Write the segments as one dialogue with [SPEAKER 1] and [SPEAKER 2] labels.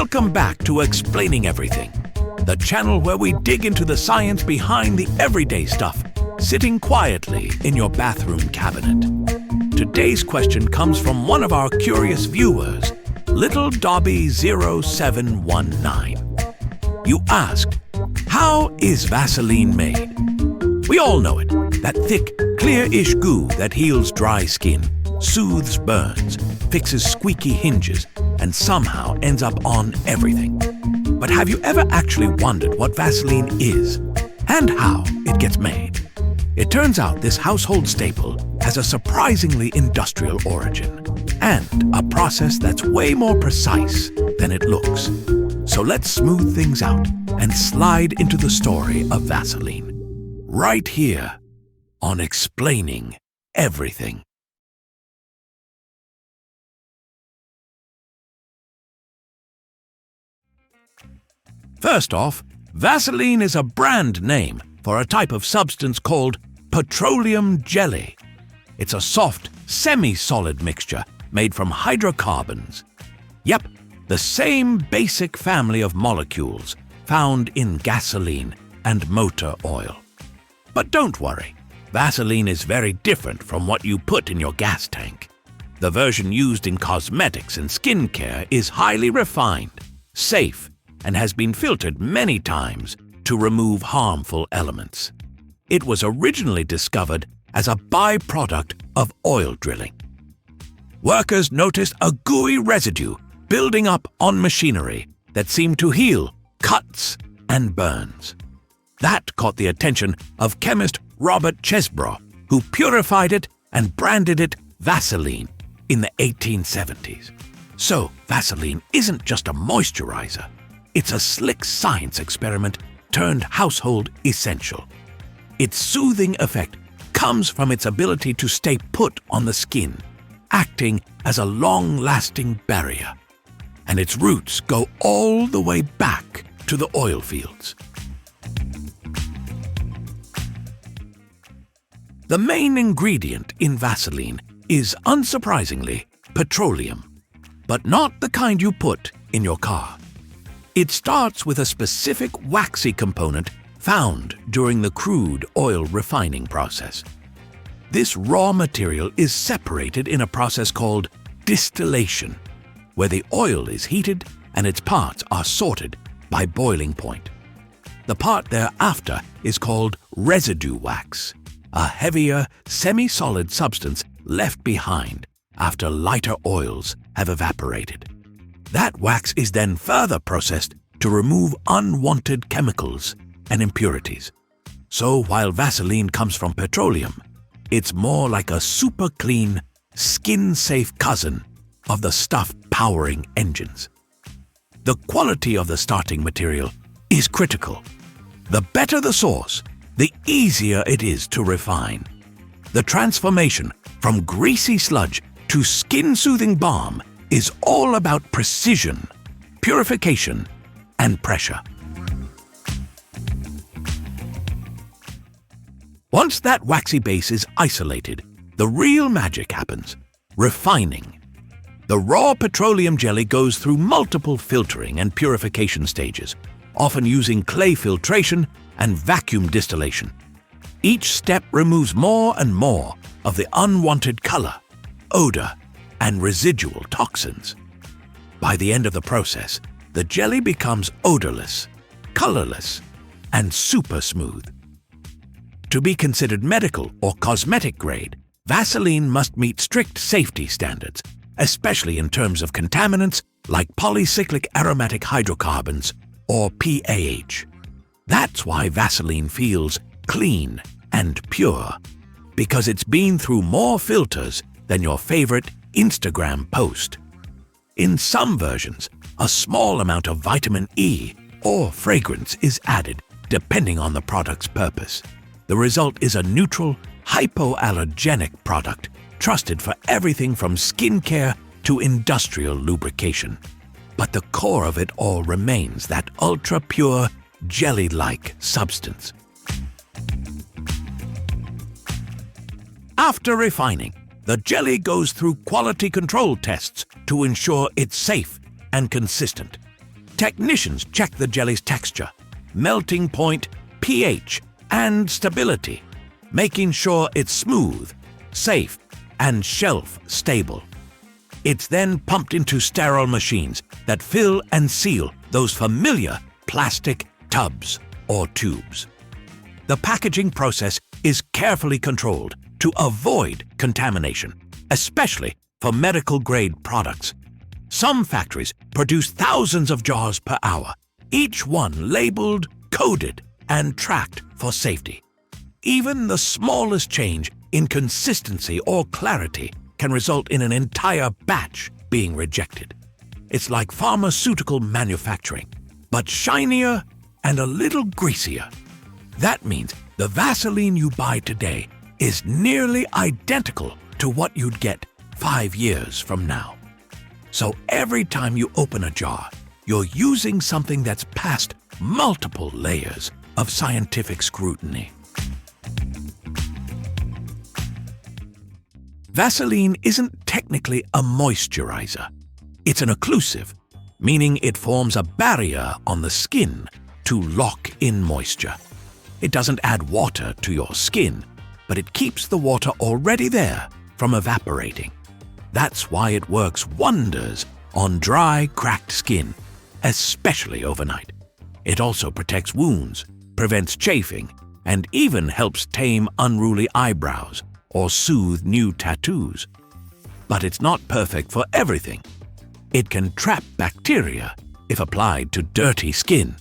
[SPEAKER 1] Welcome back to Explaining Everything, the channel where we dig into the science behind the everyday stuff, sitting quietly in your bathroom cabinet. Today's question comes from one of our curious viewers, Little Dobby 0719. You asked, how is Vaseline made? We all know it, that thick, clear-ish goo that heals dry skin, soothes burns, fixes squeaky hinges, and somehow ends up on everything. But have you ever actually wondered what Vaseline is and how it gets made? It turns out this household staple has a surprisingly industrial origin and a process that's way more precise than it looks. So let's smooth things out and slide into the story of Vaseline, right here on Explaining Everything. First off, Vaseline is a brand name for a type of substance called petroleum jelly. It's a soft, semi-solid mixture made from hydrocarbons. Yep, the same basic family of molecules found in gasoline and motor oil. But don't worry, Vaseline is very different from what you put in your gas tank. The version used in cosmetics and skincare is highly refined, safe, and has been filtered many times to remove harmful elements. It was originally discovered as a byproduct of oil drilling. Workers noticed a gooey residue building up on machinery that seemed to heal cuts and burns. That caught the attention of chemist Robert Chesbrough, who purified it and branded it Vaseline in the 1870s. So Vaseline isn't just a moisturizer. It's a slick science experiment turned household essential. Its soothing effect comes from its ability to stay put on the skin, acting as a long-lasting barrier. And its roots go all the way back to the oil fields. The main ingredient in Vaseline is, unsurprisingly, petroleum, but not the kind you put in your car. It starts with a specific waxy component found during the crude oil refining process. This raw material is separated in a process called distillation, where the oil is heated and its parts are sorted by boiling point. The part thereafter is called residue wax, a heavier, semi-solid substance left behind after lighter oils have evaporated. That wax is then further processed to remove unwanted chemicals and impurities. So while Vaseline comes from petroleum, it's more like a super clean, skin-safe cousin of the stuff powering engines. The quality of the starting material is critical. The better the source, the easier it is to refine. The transformation from greasy sludge to skin-soothing balm is all about precision, purification, and pressure. Once that waxy base is isolated, the real magic happens: refining. The raw petroleum jelly goes through multiple filtering and purification stages, often using clay filtration and vacuum distillation. Each step removes more and more of the unwanted color, odor, and residual toxins. By the end of the process, the jelly becomes odorless, colorless, and super smooth. To be considered medical or cosmetic grade, Vaseline must meet strict safety standards, especially in terms of contaminants like polycyclic aromatic hydrocarbons or PAH. That's why Vaseline feels clean and pure, because it's been through more filters than your favorite Instagram post. In some versions, a small amount of vitamin E or fragrance is added depending on the product's purpose. The result is a neutral, hypoallergenic product trusted for everything from skincare to industrial lubrication. But the core of it all remains that ultra-pure, jelly-like substance. After refining, the jelly goes through quality control tests to ensure it's safe and consistent. Technicians check the jelly's texture, melting point, pH, and stability, making sure it's smooth, safe, and shelf-stable. It's then pumped into sterile machines that fill and seal those familiar plastic tubs or tubes. The packaging process is carefully controlled to avoid contamination, especially for medical-grade products. Some factories produce thousands of jars per hour, each one labeled, coded, and tracked for safety. Even the smallest change in consistency or clarity can result in an entire batch being rejected. It's like pharmaceutical manufacturing, but shinier and a little greasier. That means the Vaseline you buy today is nearly identical to what you'd get 5 years from now. So every time you open a jar, you're using something that's passed multiple layers of scientific scrutiny. Vaseline isn't technically a moisturizer. It's an occlusive, meaning it forms a barrier on the skin to lock in moisture. It doesn't add water to your skin, but it keeps the water already there from evaporating. That's why it works wonders on dry, cracked skin, especially overnight. It also protects wounds, prevents chafing, and even helps tame unruly eyebrows or soothe new tattoos. But it's not perfect for everything. It can trap bacteria if applied to dirty skin,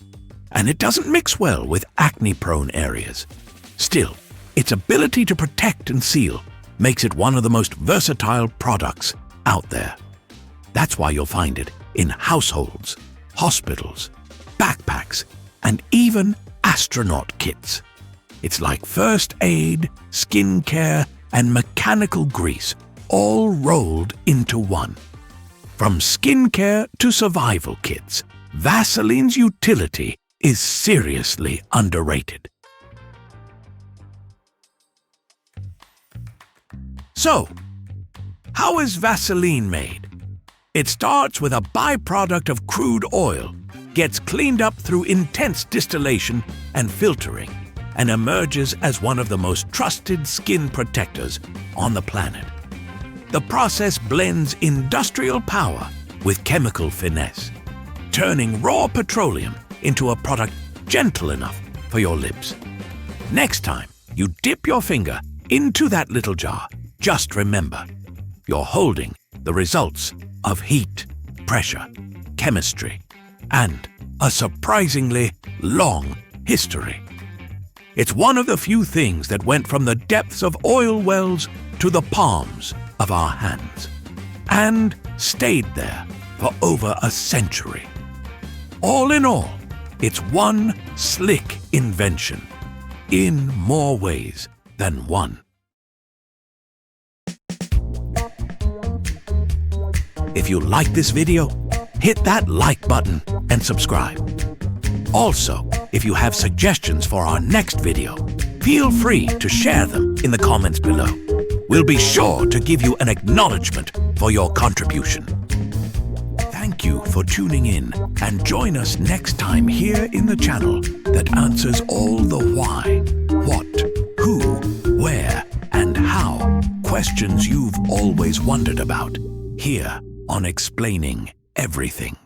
[SPEAKER 1] and it doesn't mix well with acne-prone areas. Still, its ability to protect and seal makes it one of the most versatile products out there. That's why you'll find it in households, hospitals, backpacks, and even astronaut kits. It's like first aid, skincare, and mechanical grease all rolled into one. From skincare to survival kits, Vaseline's utility is seriously underrated. So, how is Vaseline made? It starts with a byproduct of crude oil, gets cleaned up through intense distillation and filtering, and emerges as one of the most trusted skin protectors on the planet. The process blends industrial power with chemical finesse, turning raw petroleum into a product gentle enough for your lips. Next time you dip your finger into that little jar, just remember, you're holding the results of heat, pressure, chemistry, and a surprisingly long history. It's one of the few things that went from the depths of oil wells to the palms of our hands, and stayed there for over a century. All in all, it's one slick invention, in more ways than one. If you like this video, hit that like button and subscribe. Also, if you have suggestions for our next video, feel free to share them in the comments below. We'll be sure to give you an acknowledgement for your contribution. Thank you for tuning in, and join us next time here in the channel that answers all the why, what, who, where, and how questions you've always wondered about, here on Explaining Everything.